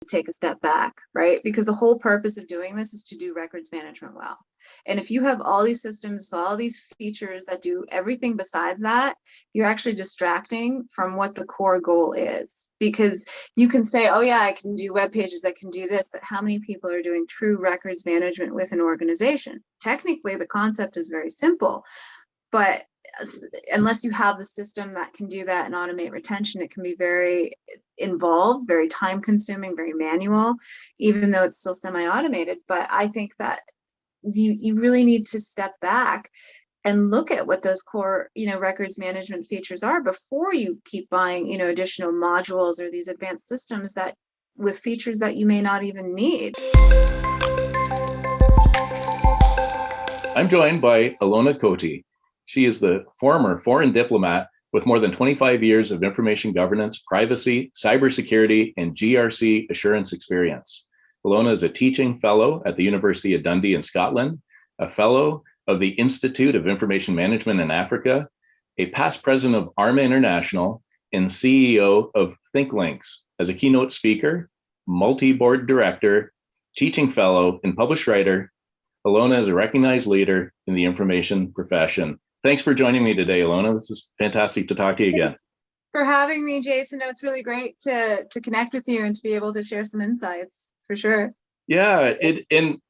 take a step back, right? Because the whole purpose of doing this is to do records management well. And if you have all these systems, all these features that do everything besides that, you're actually distracting from what the core goal is. Because you can say, oh yeah, I can do web pages, I can do this, but how many people are doing true records management with an organization? Technically, the concept is very simple, but unless you have the system that can do that and automate retention, it can be very involved, very time consuming, very manual, even though it's still semi-automated. But I think that you really need to step back and look at what those core, records management features are before you keep buying, additional modules or these advanced systems that with features that you may not even need. I'm joined by Ilona Koti. She is the former foreign diplomat with more than 25 years of information governance, privacy, cybersecurity, and GRC assurance experience. Ilona is a teaching fellow at the University of Dundee in Scotland, a fellow of the Institute of Information Management in Africa, a past president of ARMA International, and CEO of ThinkLinks. As a keynote speaker, multi-board director, teaching fellow, and published writer, Ilona is a recognized leader in the information profession. Thanks for joining me today, Ilona. This is fantastic to talk to you again. Thanks for having me, Jason. It's really great to connect with you and to be able to share some insights, for sure. Yeah,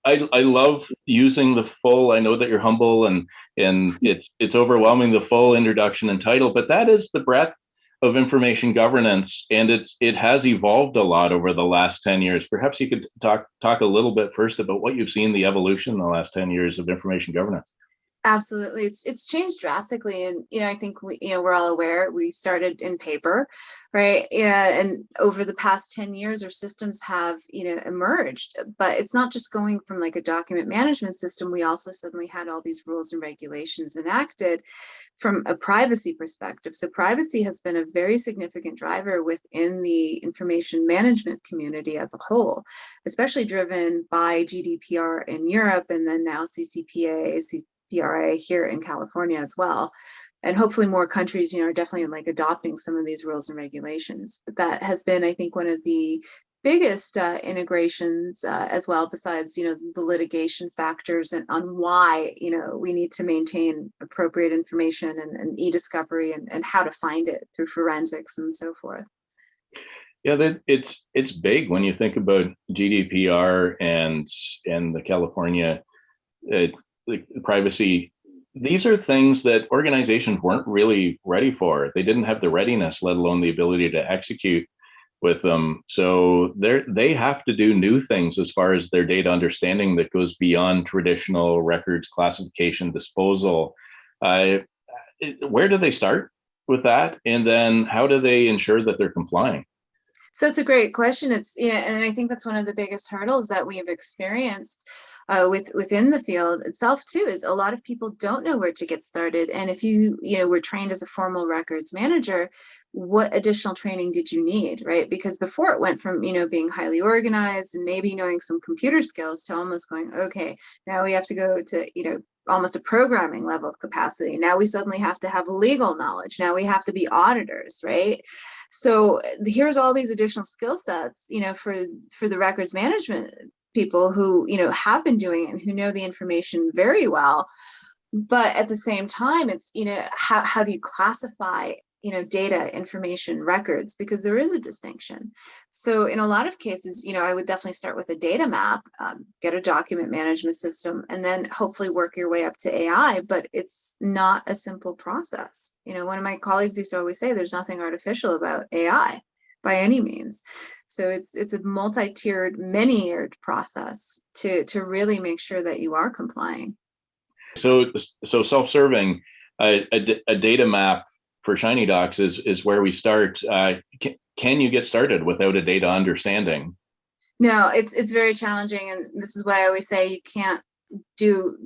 I love using the full. I know that you're humble and it's overwhelming, the full introduction and title, but that is the breadth of information governance, and it has evolved a lot over the last 10 years. Perhaps you could talk a little bit first about what you've seen the evolution in the last 10 years of information governance. Absolutely. It's changed drastically. And, I think we're all aware we started in paper, right? And over the past 10 years, our systems have, emerged, but it's not just going from like a document management system. We also suddenly had all these rules and regulations enacted from a privacy perspective. So privacy has been a very significant driver within the information management community as a whole, especially driven by GDPR in Europe and then now CCPA, PRA here in California as well. And hopefully more countries, are definitely like adopting some of these rules and regulations. But that has been, I think, one of the biggest integrations as well, besides, the litigation factors and on why, we need to maintain appropriate information and e-discovery and how to find it through forensics and so forth. Yeah, it's big when you think about GDPR and the California privacy. These are things that organizations weren't really ready for. They didn't have the readiness, let alone the ability to execute with them. So they have to do new things as far as their data understanding that goes beyond traditional records classification, disposal. Where do they start with that? And then how do they ensure that they're complying? So it's a great question. It's, and I think that's one of the biggest hurdles that we have experienced within the field itself too, is a lot of people don't know where to get started. And if you were trained as a formal records manager, what additional training did you need, right? Because before it went from, being highly organized and maybe knowing some computer skills to almost going, okay, now we have to go to, almost a programming level of capacity. Now we suddenly have to have legal knowledge. Now we have to be auditors, right? So here's all these additional skill sets, for the records management people who, have been doing it and who know the information very well. But at the same time, it's, how do you classify, data, information, records, because there is a distinction. So in a lot of cases, I would definitely start with a data map, get a document management system, and then hopefully work your way up to AI, but it's not a simple process. One of my colleagues used to always say there's nothing artificial about AI by any means. So it's a multi-tiered, many-tiered process to really make sure that you are complying. So self-serving, a data map for Shinydocs is where we start. Can you get started without a data understanding? No, it's very challenging, and this is why I always say you can't do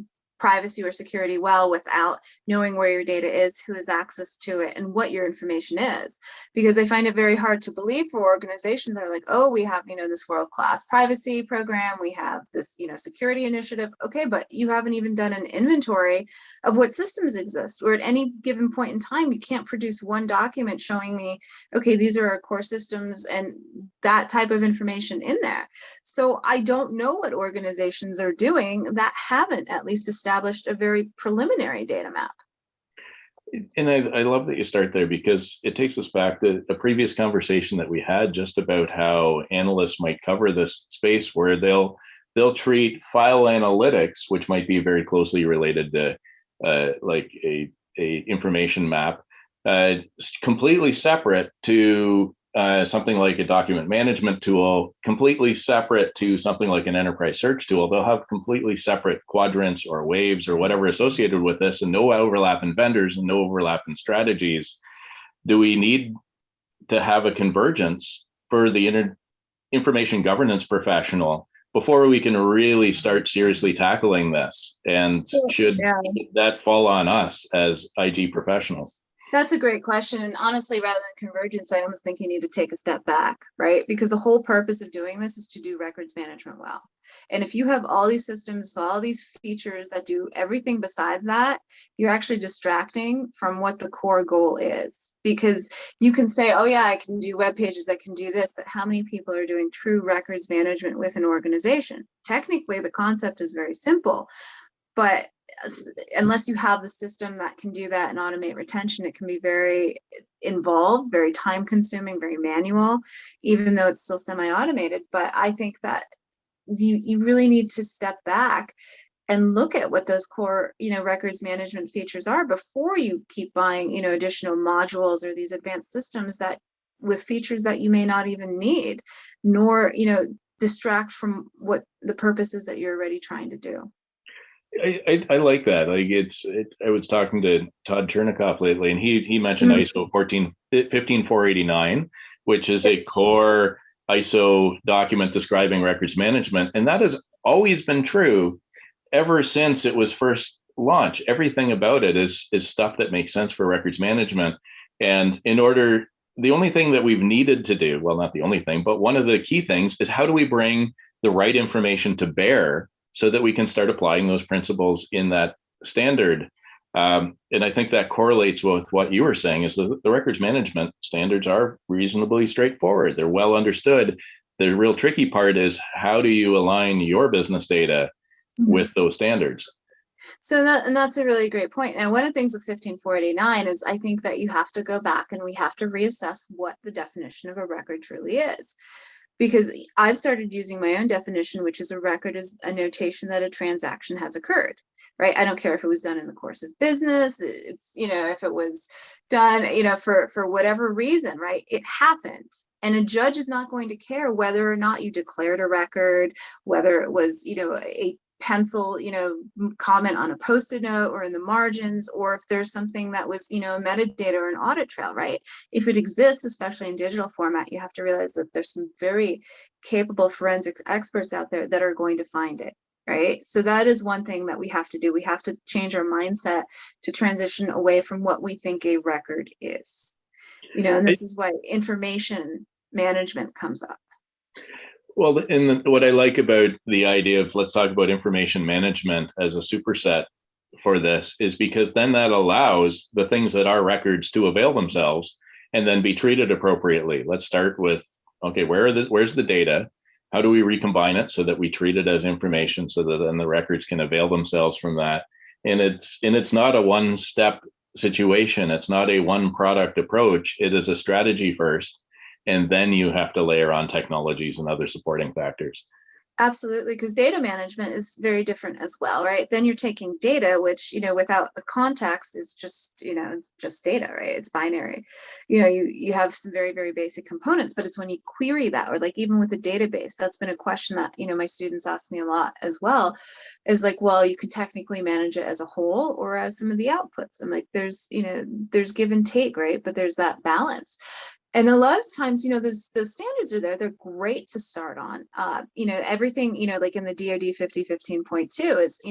privacy or security well without knowing where your data is, who has access to it, and what your information is. Because I find it very hard to believe for organizations that are like, oh, we have, this world-class privacy program, we have this, security initiative. Okay, but you haven't even done an inventory of what systems exist, or at any given point in time, you can't produce one document showing me, okay, these are our core systems and that type of information in there. So I don't know what organizations are doing that haven't at least established a very preliminary data map. And I love that you start there, because it takes us back to a previous conversation that we had just about how analysts might cover this space, where they'll treat file analytics, which might be very closely related to like a information map, completely separate to something like a document management tool, completely separate to something like an enterprise search tool. They'll have completely separate quadrants or waves or whatever associated with this, and no overlap in vendors and no overlap in strategies. Do we need to have a convergence for the information governance professional before we can really start seriously tackling this? And should that fall on us as IG professionals? That's a great question. And honestly, rather than convergence, I almost think you need to take a step back, right? Because the whole purpose of doing this is to do records management well. And if you have all these systems, all these features that do everything besides that, you're actually distracting from what the core goal is. Because you can say, oh yeah, I can do web pages, I can do this, but how many people are doing true records management with an organization? Technically, the concept is very simple, but unless you have the system that can do that and automate retention, it can be very involved, very time consuming, very manual, even though it's still semi-automated. But I think that you really need to step back and look at what those core, records management features are before you keep buying, additional modules or these advanced systems that with features that you may not even need, nor, distract from what the purpose is that you're already trying to do. I like that. I was talking to Todd Chernikoff lately, and he mentioned ISO 15489, which is a core ISO document describing records management. And that has always been true ever since it was first launched. Everything about it is stuff that makes sense for records management. And the only thing that we've needed to do, well, not the only thing, but one of the key things is, how do we bring the right information to bear so that we can start applying those principles in that standard? And I think that correlates with what you were saying, is the records management standards are reasonably straightforward. They're well understood. The real tricky part is, how do you align your business data with those standards? So that's a really great point. And one of the things with 15489 is, I think that you have to go back and we have to reassess what the definition of a record truly is. Because I've started using my own definition, which is a record is a notation that a transaction has occurred, right? I don't care if it was done in the course of business, it's, if it was done, for whatever reason, right? It happened. And a judge is not going to care whether or not you declared a record, whether it was, a pencil, comment on a post-it note or in the margins, or if there's something that was, a metadata or an audit trail, right? If it exists, especially in digital format, you have to realize that there's some very capable forensics experts out there that are going to find it, right? So that is one thing that we have to do. We have to change our mindset to transition away from what we think a record is, and this is why information management comes up. Well, and what I like about the idea of, let's talk about information management as a superset for this, is because then that allows the things that are records to avail themselves and then be treated appropriately. Let's start with, okay, where's the data? How do we recombine it so that we treat it as information, so that then the records can avail themselves from that? And it's not a one-step situation. It's not a one product approach. It is a strategy first. And then you have to layer on technologies and other supporting factors. Absolutely, because data management is very different as well, right? Then you're taking data, which, without the context is just, just data, right? It's binary. You have some very, very basic components, but it's when you query that, or like even with a database, that's been a question that, my students ask me a lot as well, is like, well, you could technically manage it as a whole or as some of the outputs. I'm like, there's give and take, right? But there's that balance. And a lot of times, those standards are there. They're great to start on. Everything, like in the DoD 5015.2 is,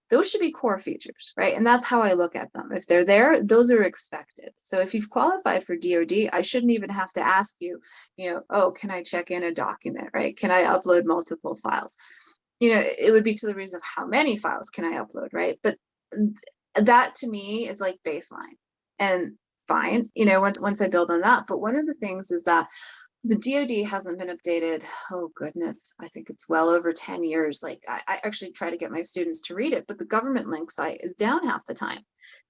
those should be core features, right? And that's how I look at them. If they're there, those are expected. So if you've qualified for DoD, I shouldn't even have to ask you, oh, can I check in a document, right? Can I upload multiple files? It would be to the reason of how many files can I upload, right? But that to me is like baseline. And fine, once I build on that. But one of the things is that the DoD hasn't been updated. Oh goodness, I think it's well over 10 years. Like I actually try to get my students to read it, but the government link site is down half the time.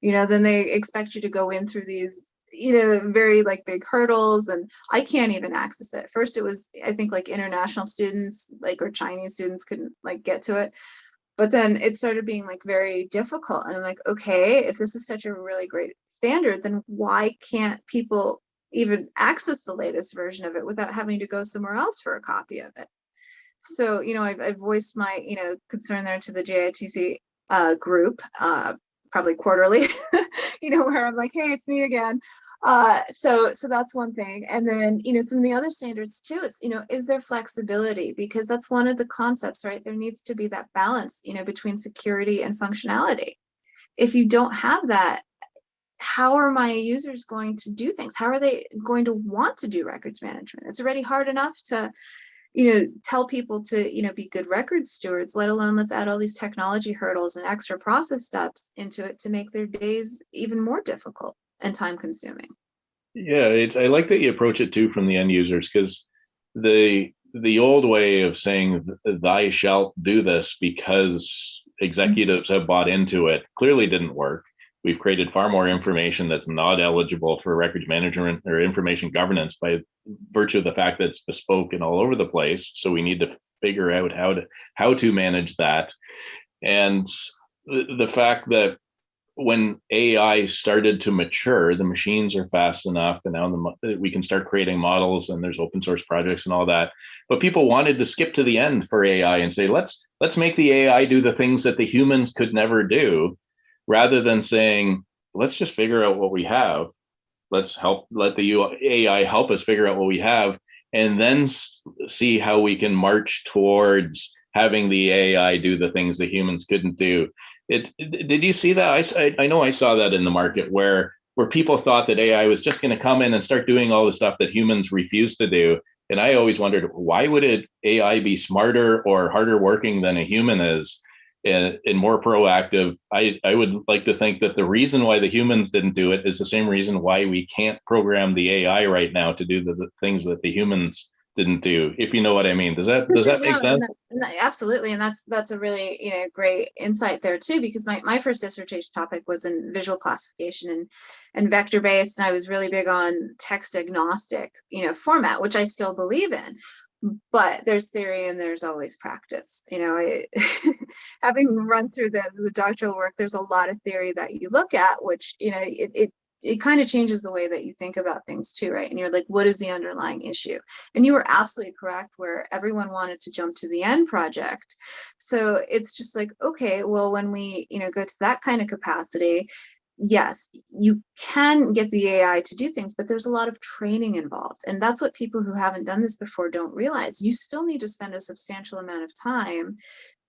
Then they expect you to go in through these, very like big hurdles, and I can't even access it. First, it was, I think, like international students, like, or Chinese students couldn't like get to it. But then it started being like very difficult. And I'm like, okay, if this is such a really great standard, then why can't people even access the latest version of it without having to go somewhere else for a copy of it? So, I've voiced my, concern there to the JITC group, probably quarterly, where I'm like, hey, it's me again. So that's one thing. And then, some of the other standards too, it's, is there flexibility? Because that's one of the concepts, right? There needs to be that balance, between security and functionality. If you don't have that, how are my users going to do things? How are they going to want to do records management? It's already hard enough to, tell people to, be good records stewards, let alone let's add all these technology hurdles and extra process steps into it to make their days even more difficult and time consuming. Yeah, I like that you approach it too from the end users, because the old way of saying "thy shalt do this" because executives have bought into it clearly didn't work. We've created far more information that's not eligible for records management or information governance by virtue of the fact that it's bespoke and all over the place. So we need to figure out how to manage that. And the fact that when AI started to mature, the machines are fast enough, and now we can start creating models, and there's open source projects and all that. But people wanted to skip to the end for AI and say, let's make the AI do the things that the humans could never do, rather than saying, let's just figure out what we have. Let's let the AI help us figure out what we have, and then see how we can march towards having the AI do the things that humans couldn't do. Did you see that? I know I saw that in the market where people thought that AI was just going to come in and start doing all the stuff that humans refuse to do. And I always wondered, why would AI be smarter or harder working than a human is, and more proactive? I would like to think that the reason why the humans didn't do it is the same reason why we can't program the AI right now to do the things that the humans didn't do, if you know what I mean. Does that make sense? Absolutely. And that's a really, great insight there too, because my first dissertation topic was in visual classification and vector based. And I was really big on text agnostic, format, which I still believe in. But there's theory and there's always practice. Having run through the doctoral work, there's a lot of theory that you look at, which, it kind of changes the way that you think about things too, right? And you're like, what is the underlying issue? And you were absolutely correct where everyone wanted to jump to the end project. So it's just like, okay, well, when we, go to that kind of capacity, yes, you can get the AI to do things, but there's a lot of training involved. And that's what people who haven't done this before don't realize. You still need to spend a substantial amount of time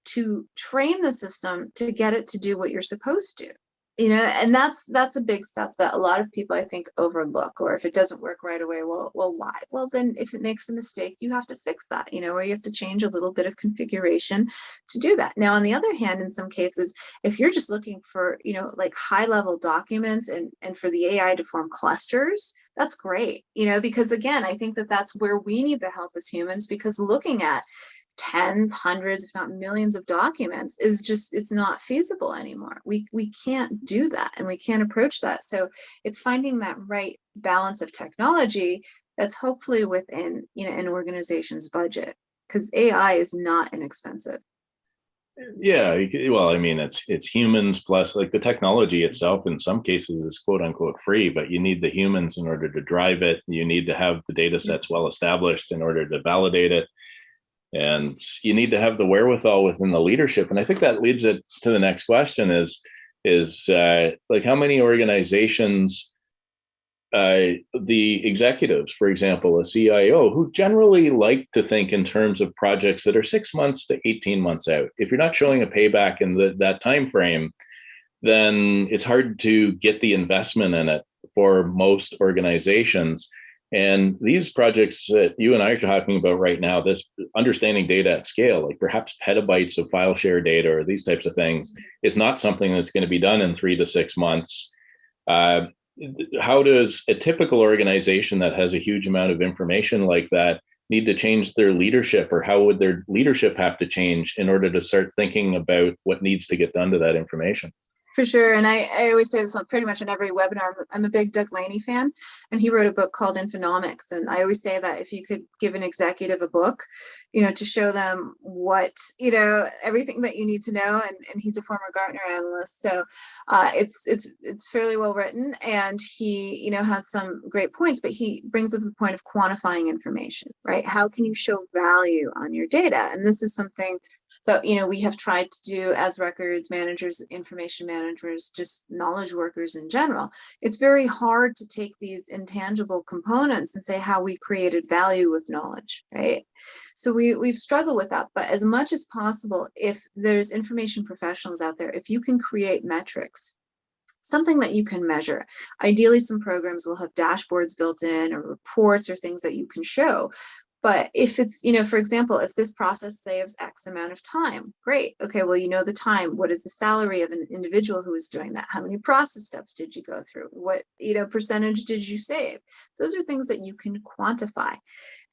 to train the system to get it to do what you're supposed to. And that's a big step that a lot of people, I think, overlook. Or if it doesn't work right away, well, why? Well, then if it makes a mistake, you have to fix that, or you have to change a little bit of configuration to do that. Now, on the other hand, in some cases, if you're just looking for, like high level documents and for the AI to form clusters, that's great, because again, I think that's where we need the help as humans, because looking at tens, hundreds, if not millions of documents is just, it's not feasible anymore. We can't do that, and we can't approach that. So it's finding that right balance of technology that's hopefully within, an organization's budget, because AI is not inexpensive. Yeah, well, I mean, it's humans plus, like, the technology itself in some cases is quote unquote free, but you need the humans in order to drive it. You need to have the data sets well established in order to validate it. And you need to have the wherewithal within the leadership. And I think that leads it to the next question is like, how many organizations the executives, for example, a CIO, who generally like to think in terms of projects that are 6 months to 18 months out. If you're not showing a payback in that time frame, then it's hard to get the investment in it for most organizations. And these projects that you and I are talking about right now, this understanding data at scale, like perhaps petabytes of file share data or these types of things, is not something that's going to be done in 3 to 6 months. Uh, how does a typical organization that has a huge amount of information like that need to change their leadership, or how would their leadership have to change in order to start thinking about what needs to get done to that information? For sure. And I always say this on pretty much in every webinar. I'm a big Doug Laney fan, and he wrote a book called Infonomics. And I always say that if you could give an executive a book, to show them what, everything that you need to know. And he's a former Gartner analyst. So it's fairly well written, and he, has some great points, but he brings up the point of quantifying information, right? How can you show value on your data? And this is something that, we have tried to do as records managers, information managers, just knowledge workers in general. It's very hard to take these intangible components and say how we created value with knowledge, right? So we've struggled with that. But as much as possible, if there's information professionals out there, if you can create metrics, something that you can measure. Ideally, some programs will have dashboards built in, or reports, or things that you can show. But if it's, for example, if this process saves X amount of time, great. Okay, well, the time. What is the salary of an individual who is doing that? How many process steps did you go through? What, percentage did you save? Those are things that you can quantify.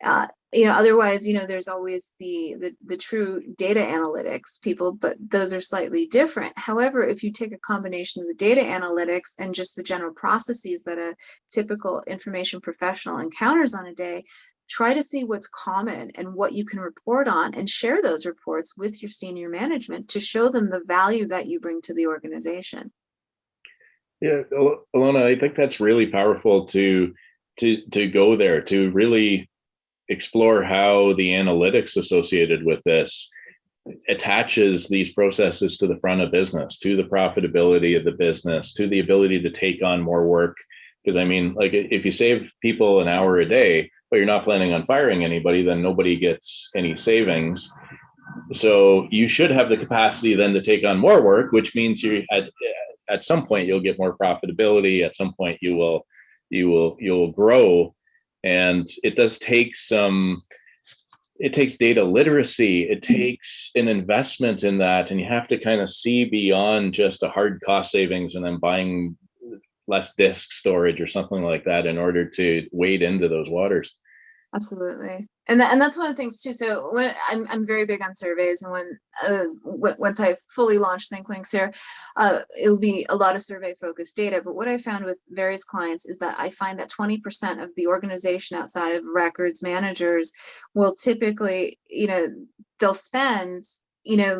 Otherwise, there's always the true data analytics people, but those are slightly different. However, if you take a combination of the data analytics and just the general processes that a typical information professional encounters on a day, try to see what's common and what you can report on, and share those reports with your senior management to show them the value that you bring to the organization. Yeah, Ilona, I think that's really powerful to go there, to really explore how the analytics associated with this attaches these processes to the front of business, to the profitability of the business, to the ability to take on more work. Because like if you save people an hour a day, but you're not planning on firing anybody, then nobody gets any savings. So you should have the capacity then to take on more work, which means you at some point you'll get more profitability. At some point you'll grow. And it does take it takes data literacy. It takes an investment in that, and you have to kind of see beyond just a hard cost savings and then buying less disk storage or something like that in order to wade into those waters. Absolutely. And that's one of the things too. So when I'm very big on surveys, and once I fully launch ThinkLinks here, it'll be a lot of survey focused data. But what I found with various clients is that I find that 20% of the organization outside of records managers will typically, they'll spend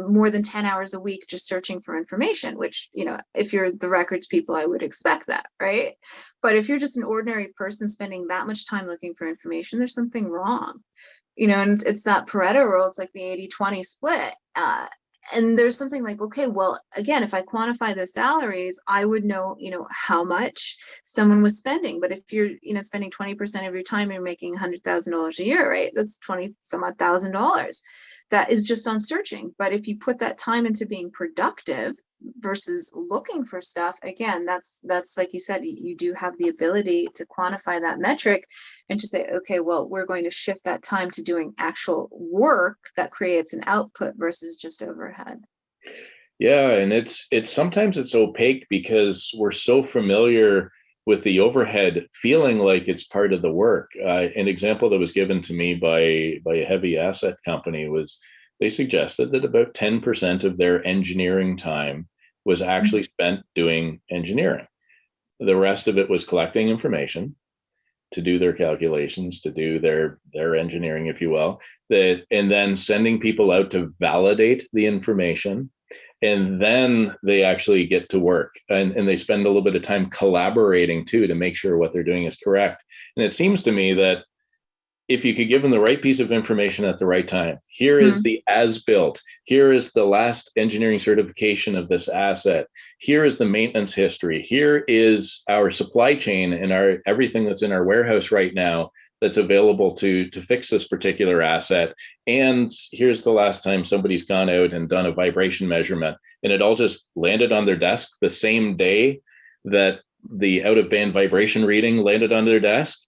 more than 10 hours a week just searching for information, which, if you're the records people, I would expect that, right? But if you're just an ordinary person spending that much time looking for information, there's something wrong, and it's that Pareto rule. It's like the 80-20 split. And there's something like, okay, well, again, if I quantify those salaries, I would know, how much someone was spending. But if you're, spending 20% of your time, you're making $100,000 a year, right? That's 20 some odd $1,000. That is just on searching. But if you put that time into being productive versus looking for stuff, again, that's like you said, you do have the ability to quantify that metric and to say, okay, well, we're going to shift that time to doing actual work that creates an output versus just overhead. Yeah, and it's sometimes it's opaque because we're so familiar with the overhead feeling like it's part of the work. An example that was given to me by a heavy asset company was they suggested that about 10% of their engineering time was actually spent doing engineering. The rest of it was collecting information to do their calculations, to do their engineering, if you will, and then sending people out to validate the information. And then they actually get to work, and they spend a little bit of time collaborating too to make sure what they're doing is correct. And it seems to me that if you could give them the right piece of information at the right time, here is Mhm. the as built, here is the last engineering certification of this asset, here is the maintenance history, here is our supply chain and our everything that's in our warehouse right now that's available to fix this particular asset, and here's the last time somebody's gone out and done a vibration measurement, and it all just landed on their desk the same day that the out of band vibration reading landed on their desk,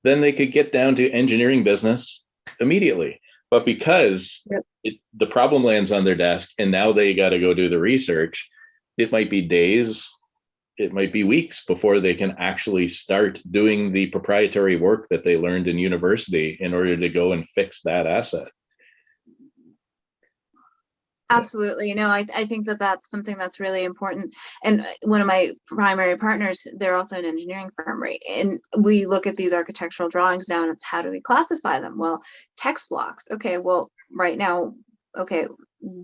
then they could get down to engineering business immediately. But because Yep. the problem lands on their desk and now they got to go do the research, it might be days, it might be weeks before they can actually start doing the proprietary work that they learned in university in order to go and fix that asset. Absolutely. I think that that's something that's really important. And one of my primary partners, they're also an engineering firm, right? And we look at these architectural drawings now and it's how do we classify them? Well, text blocks. Okay, well, right now, okay,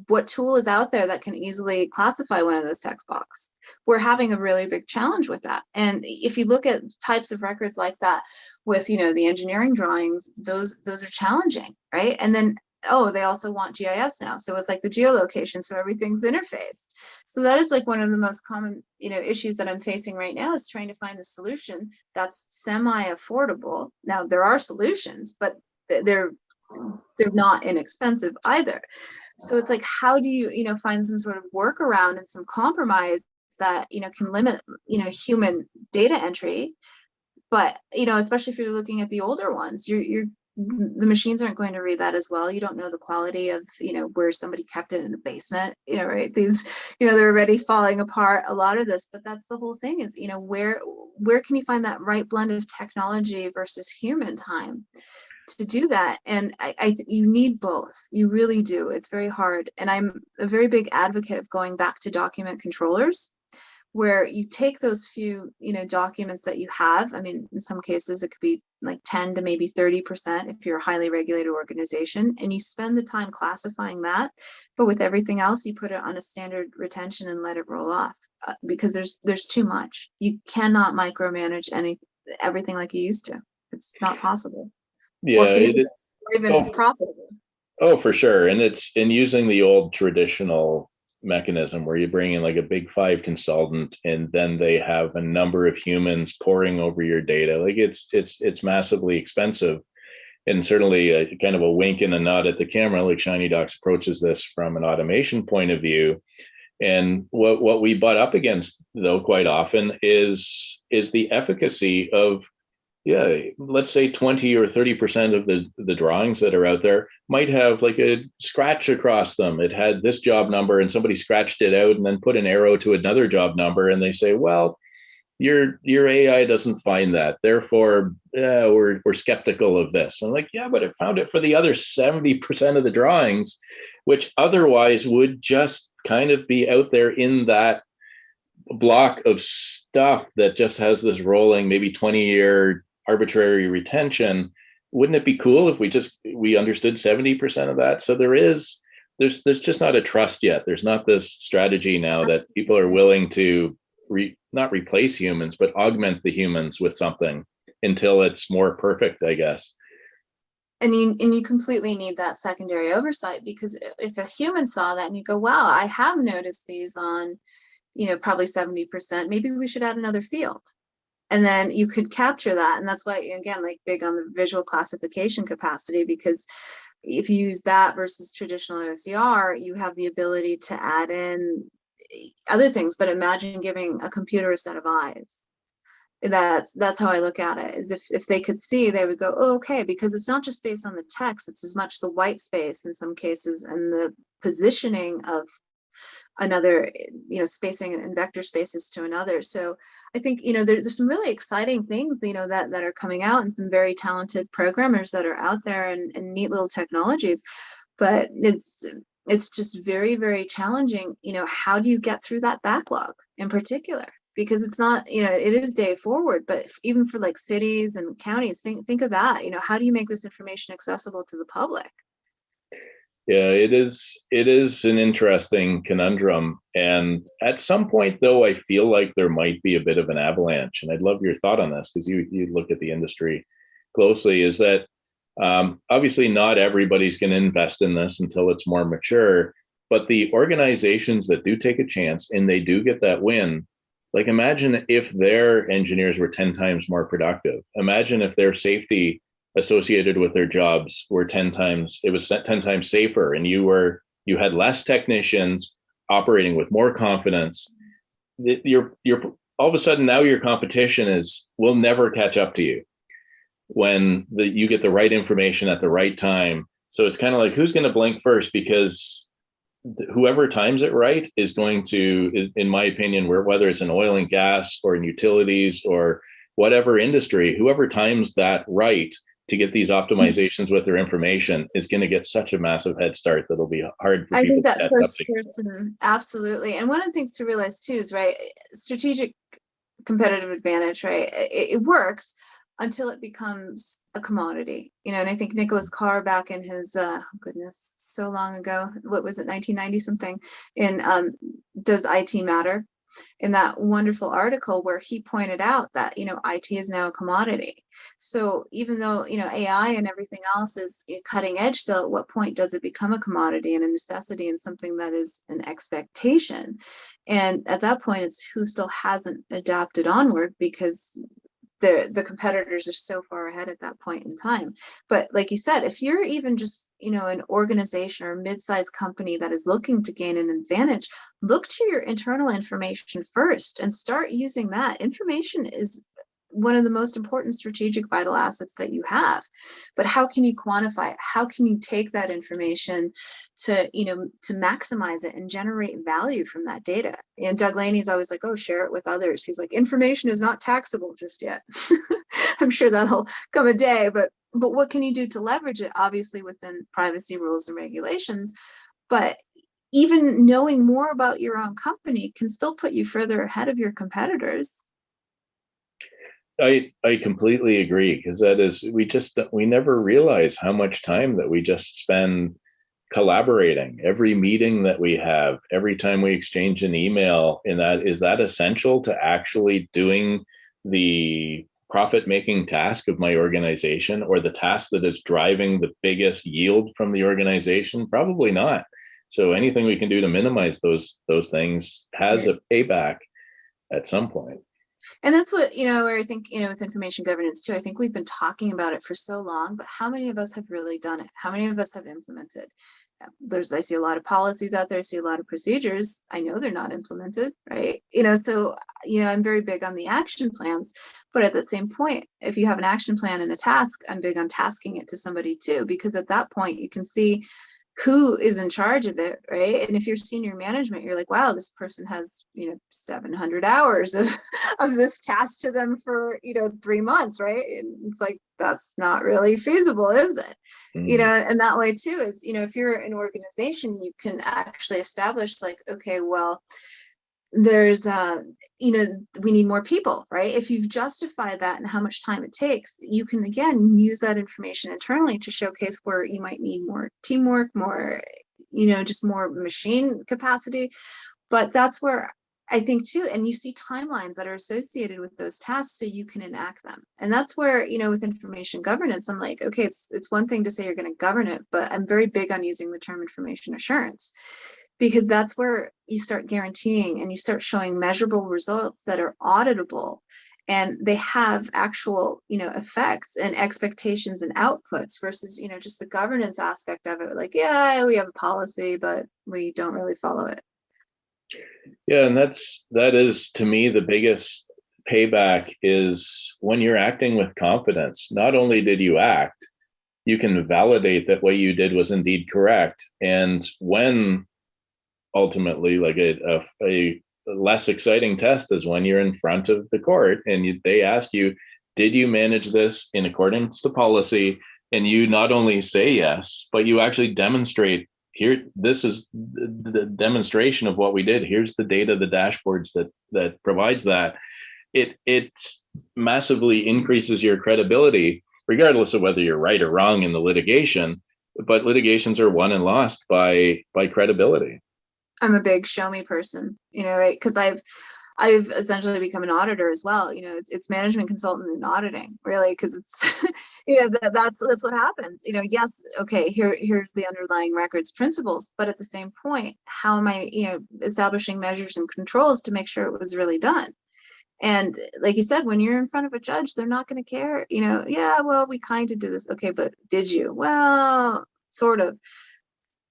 what tool is out there that can easily classify one of those text blocks? We're having a really big challenge with that. And if you look at types of records like that with, the engineering drawings, those are challenging, right? And then they also want GIS now. So it's like the geolocation. So everything's interfaced. So that is like one of the most common, issues that I'm facing right now is trying to find a solution that's semi-affordable. Now there are solutions, but they're not inexpensive either. So it's like, how do you, find some sort of workaround and some compromise that, can limit, human data entry. But, especially if you're looking at the older ones, the machines aren't going to read that as well. You don't know the quality of, where somebody kept it in a basement, right? These, they're already falling apart, a lot of this, but that's the whole thing is, where can you find that right blend of technology versus human time to do that? And you need both. You really do. It's very hard. And I'm a very big advocate of going back to document controllers, where you take those few, documents that you have. I mean, in some cases, it could be like 10 to maybe 30% if you're a highly regulated organization, and you spend the time classifying that. But with everything else, you put it on a standard retention and let it roll off, because there's too much. You cannot micromanage everything like you used to. It's not possible or Yeah, feasible or even oh, profitable. oh, for sure. And it's in using the old traditional mechanism where you bring in like a big five consultant and then they have a number of humans poring over your data. Like it's massively expensive, and certainly a kind of a wink and a nod at the camera. Like Shinydocs approaches this from an automation point of view. And what we butt up against though quite often is the efficacy of, yeah, let's say 20 or 30% of the drawings that are out there might have like a scratch across them. It had this job number and somebody scratched it out and then put an arrow to another job number, and they say, well, your AI doesn't find that, therefore we're skeptical of this. I'm like, yeah, but it found it for the other 70% of the drawings, which otherwise would just kind of be out there in that block of stuff that just has this rolling maybe 20-year arbitrary retention. Wouldn't it be cool if we understood 70% of that? So there's just not a trust yet. There's not this strategy now that people are willing to not replace humans, but augment the humans with something until it's more perfect, I guess. And you completely need that secondary oversight, because if a human saw that and you go, wow, I have noticed these on, probably 70%, maybe we should add another field. And then you could capture that. And that's why, again, like big on the visual classification capacity, because if you use that versus traditional OCR, you have the ability to add in other things. But imagine giving a computer a set of eyes. That's how I look at it, is if they could see, they would go, oh, okay, because it's not just based on the text, it's as much the white space in some cases and the positioning of another, spacing and vector spaces to another. So I think, there's some really exciting things, that are coming out, and some very talented programmers that are out there, and neat little technologies. But it's just very, very challenging. How do you get through that backlog in particular? Because it's not, it is day forward, but even for like cities and counties, think of that. How do you make this information accessible to the public? Yeah, it is an interesting conundrum. And at some point though, I feel like there might be a bit of an avalanche. And I'd love your thought on this, because you look at the industry closely, is that Obviously, not everybody's going to invest in this until it's more mature, but the organizations that do take a chance and they do get that win, like imagine if their engineers were 10 times more productive. Imagine if their safety associated with their jobs were 10 times, it was 10 times safer, and you had less technicians operating with more confidence. You're all of a sudden now your competition will never catch up to you when you get the right information at the right time. So it's kind of like, who's going to blink first? Because whoever times it right is going to, in my opinion, whether it's in oil and gas or in utilities or whatever industry, whoever times that right to get these optimizations with their information is going to get such a massive head start that'll be hard for I people think to that catch up first to. person, absolutely. And one of the things to realize too is, right, strategic competitive advantage, right? It works until it becomes a commodity, and I think Nicholas Carr back in his, goodness, so long ago, what was it, 1990 something, in Does IT Matter? In that wonderful article where he pointed out that, IT is now a commodity. So even though, AI and everything else is cutting edge still, at what point does it become a commodity and a necessity and something that is an expectation? And at that point, it's who still hasn't adapted onward, because the competitors are so far ahead at that point in time. But like you said, if you're even just, an organization or a mid-sized company that is looking to gain an advantage, look to your internal information first and start using that. Information is one of the most important strategic vital assets that you have. But how can you quantify it? How can you take that information to, to maximize it and generate value from that data? And Doug Laney's always like, oh, share it with others. He's like, information is not taxable just yet. I'm sure that'll come a day, but what can you do to leverage it? Obviously within privacy rules and regulations, but even knowing more about your own company can still put you further ahead of your competitors. I completely agree, because that is, we never realize how much time that we just spend collaborating. Every meeting that we have, every time we exchange an email, and is that essential to actually doing the profit making task of my organization, or the task that is driving the biggest yield from the organization? Probably not. So anything we can do to minimize those things has a payback at some point. And that's what, where I think, with information governance too, I think we've been talking about it for so long, but how many of us have really done it? How many of us have implemented? I see a lot of policies out there, I see a lot of procedures. I know they're not implemented, right? So, I'm very big on the action plans, but at the same point, if you have an action plan and a task, I'm big on tasking it to somebody too, because at that point you can see who is in charge of it, right? And if you're senior management, you're like, wow, this person has, 700 hours of this task to them for, 3 months, right? And it's like, that's not really feasible, is it? And that way too is, if you're an organization, you can actually establish like, okay, well, there's we need more people, right? If you've justified that and how much time it takes, you can again use that information internally to showcase where you might need more teamwork, more just more machine capacity. But that's where I think too, and you see timelines that are associated with those tasks so you can enact them. And that's where, with information governance, I'm like, okay, it's one thing to say you're going to govern it, but I'm very big on using the term information assurance, because that's where you start guaranteeing and you start showing measurable results that are auditable, and they have actual, effects and expectations and outputs versus, just the governance aspect of it. Like, yeah, we have a policy, but we don't really follow it. Yeah, and that is to me the biggest payback, is when you're acting with confidence. Not only did you act, you can validate that what you did was indeed correct. And when ultimately, like a less exciting test is when you're in front of the court and they ask you, did you manage this in accordance to policy? And you not only say yes, but you actually demonstrate, here, this is the demonstration of what we did. Here's the data, the dashboards that provides that. It massively increases your credibility, regardless of whether you're right or wrong in the litigation. But litigations are won and lost by credibility. I'm a big show me person, right? Because I've essentially become an auditor as well. It's management consultant and auditing, really, because it's that's what happens. Yes, okay, here's the underlying records principles, but at the same point, how am I establishing measures and controls to make sure it was really done? And like you said, when you're in front of a judge, they're not going to care. Yeah, well, we kind of did this. Okay, but did you? Well, sort of.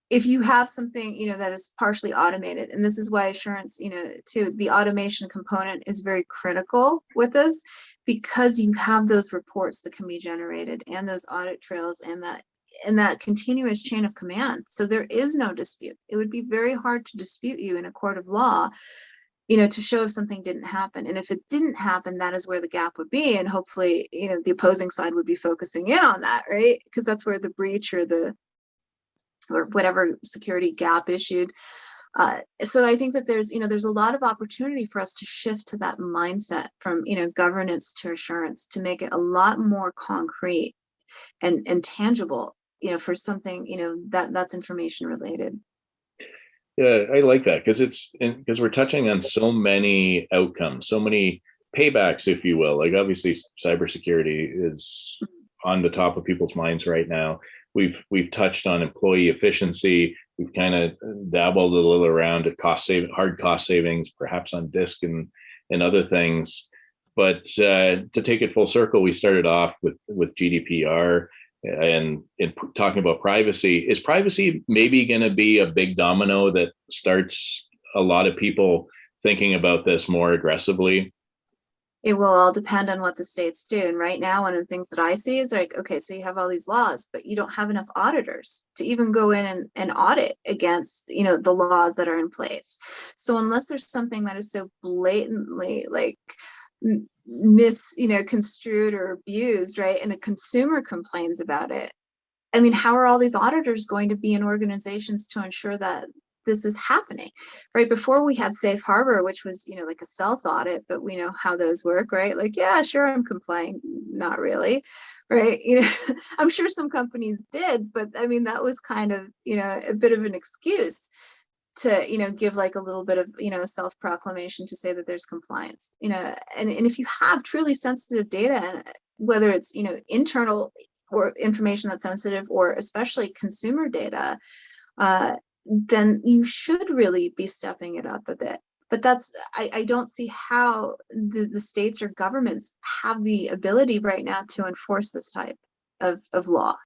If you have something that is partially automated, and this is why assurance, to the automation component is very critical with this, because you have those reports that can be generated and those audit trails and that continuous chain of command. So there is no dispute. It would be very hard to dispute you in a court of law, to show if something didn't happen. And if it didn't happen, that is where the gap would be. And hopefully, the opposing side would be focusing in on that, right? Because that's where the breach or whatever security gap issued. So I think that there's a lot of opportunity for us to shift to that mindset from, governance to assurance, to make it a lot more concrete and tangible, for something, that's information related. Yeah, I like that because we're touching on so many outcomes, so many paybacks, if you will. Like obviously, cybersecurity is on the top of people's minds right now. We've touched on employee efficiency. We've kind of dabbled a little around at hard cost savings, perhaps on disk and other things. But to take it full circle, we started off with GDPR and talking about privacy. Is privacy maybe going to be a big domino that starts a lot of people thinking about this more aggressively? It will all depend on what the states do. And right now, one of the things that I see is like, okay, so you have all these laws, but you don't have enough auditors to even go in and audit against, the laws that are in place. So unless there's something that is so blatantly like construed or abused, right, and a consumer complains about it, I mean, how are all these auditors going to be in organizations to ensure that this is happening? Right before we had safe harbor, which was like a self audit, but we know how those work, right? Like, yeah, sure, I'm complying, not really, right? I'm sure some companies did, but I mean, that was kind of a bit of an excuse to give like a little bit of self-proclamation to say that there's compliance. And if you have truly sensitive data, and whether it's internal or information that's sensitive, or especially consumer data, then you should really be stepping it up a bit. But I don't see how the states or governments have the ability right now to enforce this type of law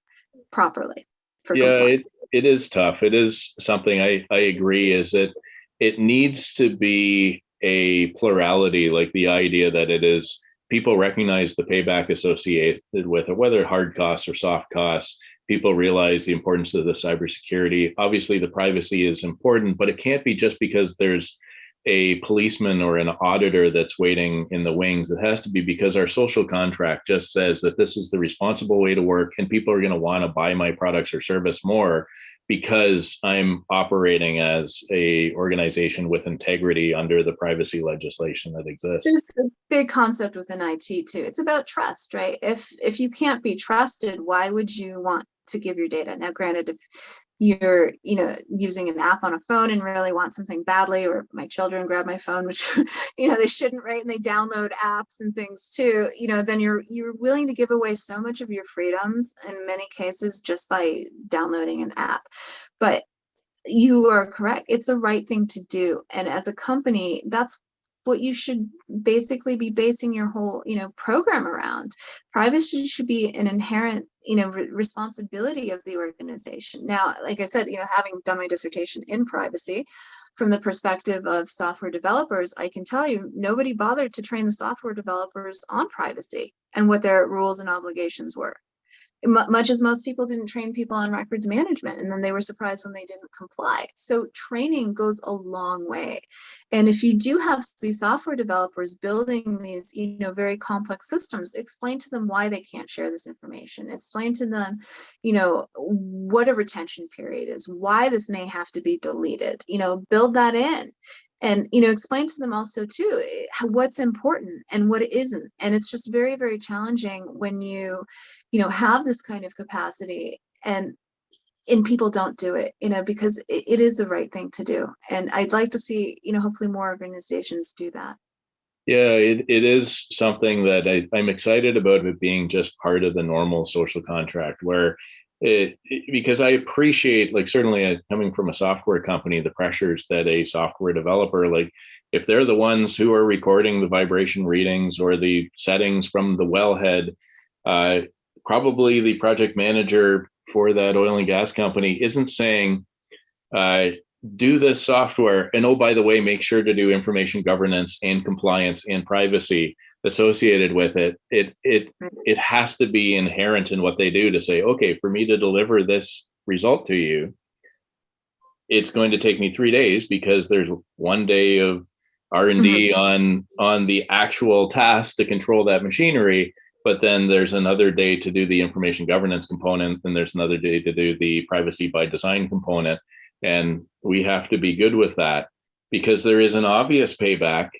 properly for compliance. It is tough. It is something I agree is that it needs to be a plurality, like the idea that it is people recognize the payback associated with it, whether hard costs or soft costs. People realize the importance of the cybersecurity. Obviously, the privacy is important, but it can't be just because there's a policeman or an auditor that's waiting in the wings. It has to be because our social contract just says that this is the responsible way to work, and people are going to want to buy my products or service more because I'm operating as a organization with integrity under the privacy legislation that exists. There's a big concept within IT too. It's about trust, right? If you can't be trusted, why would you want to give your data? Now, granted, if you're using an app on a phone and really want something badly, or my children grab my phone, which they shouldn't, right, and they download apps and things too, then you're willing to give away so much of your freedoms in many cases just by downloading an app. But you are correct, it's the right thing to do. And as a company, that's what you should basically be basing your whole program around. Privacy should be an inherent responsibility of the organization. Now, like I said, having done my dissertation in privacy from the perspective of software developers, I can tell you nobody bothered to train the software developers on privacy and what their rules and obligations were, much as most people didn't train people on records management, and then they were surprised when they didn't comply. So training goes a long way. And if you do have these software developers building these very complex systems, explain to them why they can't share this information. Explain to them what a retention period is, why this may have to be deleted. Build that in. And explain to them also too what's important and what isn't. And it's just very, very challenging when you have this kind of capacity and people don't do it, because it is the right thing to do. And I'd like to see hopefully more organizations do that. Yeah, it is something that I'm excited about it being just part of the normal social contract where because I appreciate, like, certainly coming from a software company, the pressures that a software developer, like, if they're the ones who are recording the vibration readings or the settings from the wellhead, uh, probably the project manager for that oil and gas company isn't saying, uh, do this software, and oh, by the way, make sure to do information governance and compliance and privacy associated with it. It has to be inherent in what they do to say, okay, for me to deliver this result to you, it's going to take me 3 days because there's 1 day of R&D on the actual task to control that machinery, but then there's another day to do the information governance component, and there's another day to do the privacy by design component. And we have to be good with that because there is an obvious payback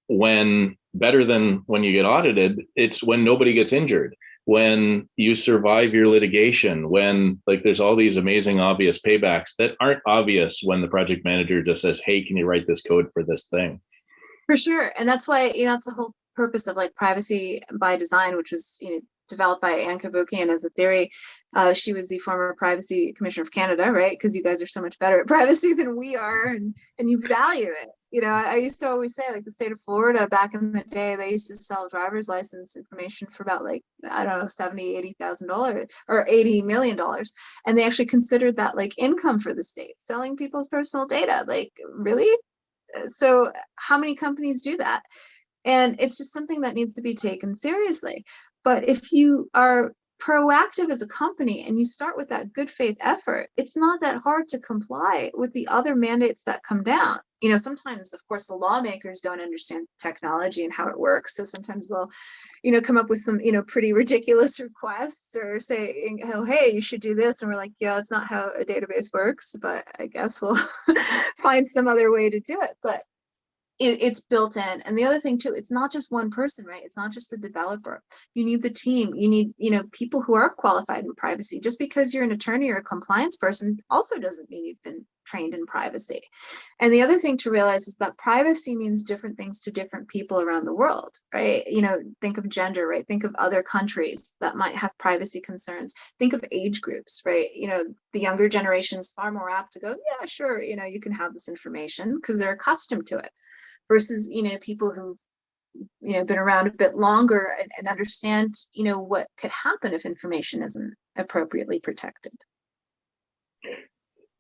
when, better than when you get audited, it's when nobody gets injured, when you survive your litigation, when, like, there's all these amazing obvious paybacks that aren't obvious when the project manager just says, hey, can you write this code for this thing? For sure. And that's why, that's the whole purpose of like privacy by design, which was, developed by Anne Cavoukian as a theory. She was the former privacy commissioner of Canada, right? Because you guys are so much better at privacy than we are, and you value it. I used to always say, like, the state of Florida back in the day, they used to sell driver's license information for about, like, I don't know, $70,000-$80,000 or $80 million. And they actually considered that like income for the state, selling people's personal data. Like, really? So how many companies do that? And it's just something that needs to be taken seriously. But if you are proactive as a company and you start with that good faith effort, it's not that hard to comply with the other mandates that come down. Sometimes, of course, the lawmakers don't understand technology and how it works. So sometimes they'll, come up with some, pretty ridiculous requests or saying, oh, hey, you should do this. And we're like, yeah, it's not how a database works, but I guess we'll find some other way to do it. But it's built in. And the other thing too, it's not just one person, right? It's not just the developer. You need the team. You need, people who are qualified in privacy. Just because you're an attorney or a compliance person also doesn't mean you've been trained in privacy. And the other thing to realize is that privacy means different things to different people around the world, right? Think of gender, right? Think of other countries that might have privacy concerns. Think of age groups, right? The younger generation is far more apt to go, yeah, sure, you can have this information because they're accustomed to it. Versus, people who, been around a bit longer and understand, what could happen if information isn't appropriately protected.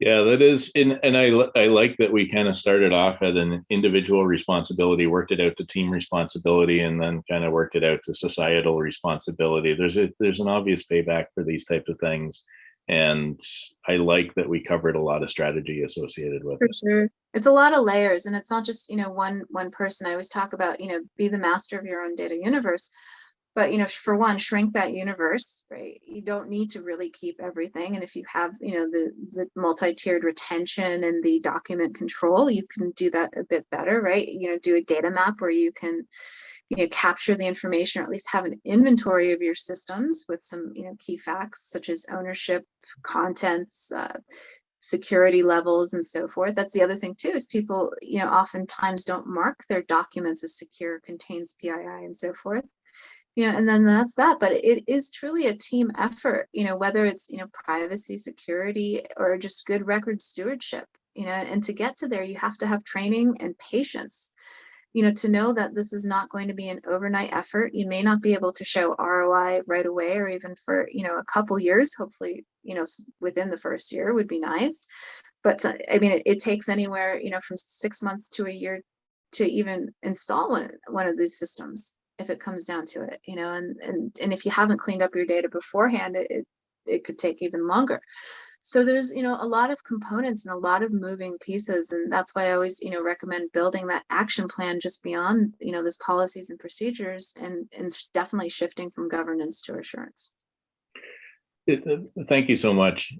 Yeah, that is, and I like that we kind of started off at an individual responsibility, worked it out to team responsibility, and then kind of worked it out to societal responsibility. There's an obvious payback for these types of things. And I like that we covered a lot of strategy associated with it. For sure. It's a lot of layers, and it's not just, one person. I always talk about, be the master of your own data universe. But, for one, shrink that universe, right? You don't need to really keep everything. And if you have, the multi-tiered retention and the document control, you can do that a bit better, right? Do a data map where you can, capture the information, or at least have an inventory of your systems with some, key facts such as ownership, contents, security levels, and so forth. That's the other thing too, is people, oftentimes don't mark their documents as secure, contains PII, and so forth. And then that's that. But it is truly a team effort, whether it's, privacy, security, or just good record stewardship, and to get to there, you have to have training and patience, to know that this is not going to be an overnight effort. You may not be able to show ROI right away, or even for, a couple years. Hopefully, within the first year would be nice. But I mean, it takes anywhere, from 6 months to a year to even install one of these systems, if it comes down to it, and if you haven't cleaned up your data beforehand, it could take even longer. So there's, a lot of components and a lot of moving pieces. And that's why I always, recommend building that action plan just beyond, those policies and procedures, and definitely shifting from governance to assurance. Thank you so much,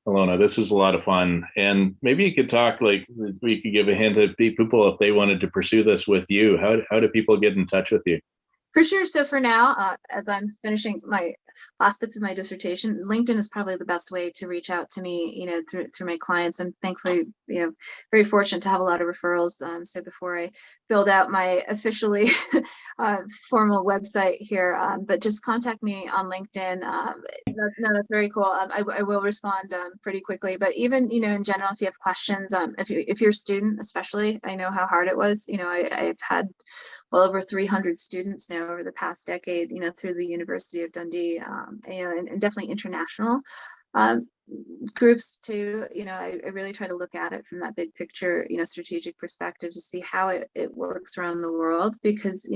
Ilona. This is a lot of fun. And maybe you could talk, like, we could give a hint to people if they wanted to pursue this with you. How do people get in touch with you? For sure. So for now, as I'm finishing my last bits of my dissertation. LinkedIn is probably the best way to reach out to me, through my clients. I'm thankfully, very fortunate to have a lot of referrals. So before I build out my officially formal website here, but just contact me on LinkedIn. That's very cool. I will respond pretty quickly. But even, in general, if you have questions, if you're a student, especially, I know how hard it was. I've had well over 300 students now over the past decade, through the University of Dundee, and definitely international groups too. I really try to look at it from that big picture, strategic perspective to see how it works around the world, because,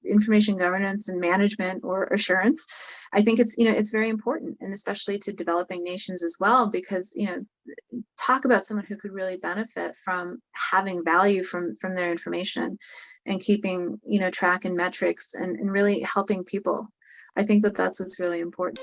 information governance and management or assurance, I think it's very important, and especially to developing nations as well, because, talk about someone who could really benefit from having value from their information and keeping, track and metrics and really helping people. I think that's what's really important.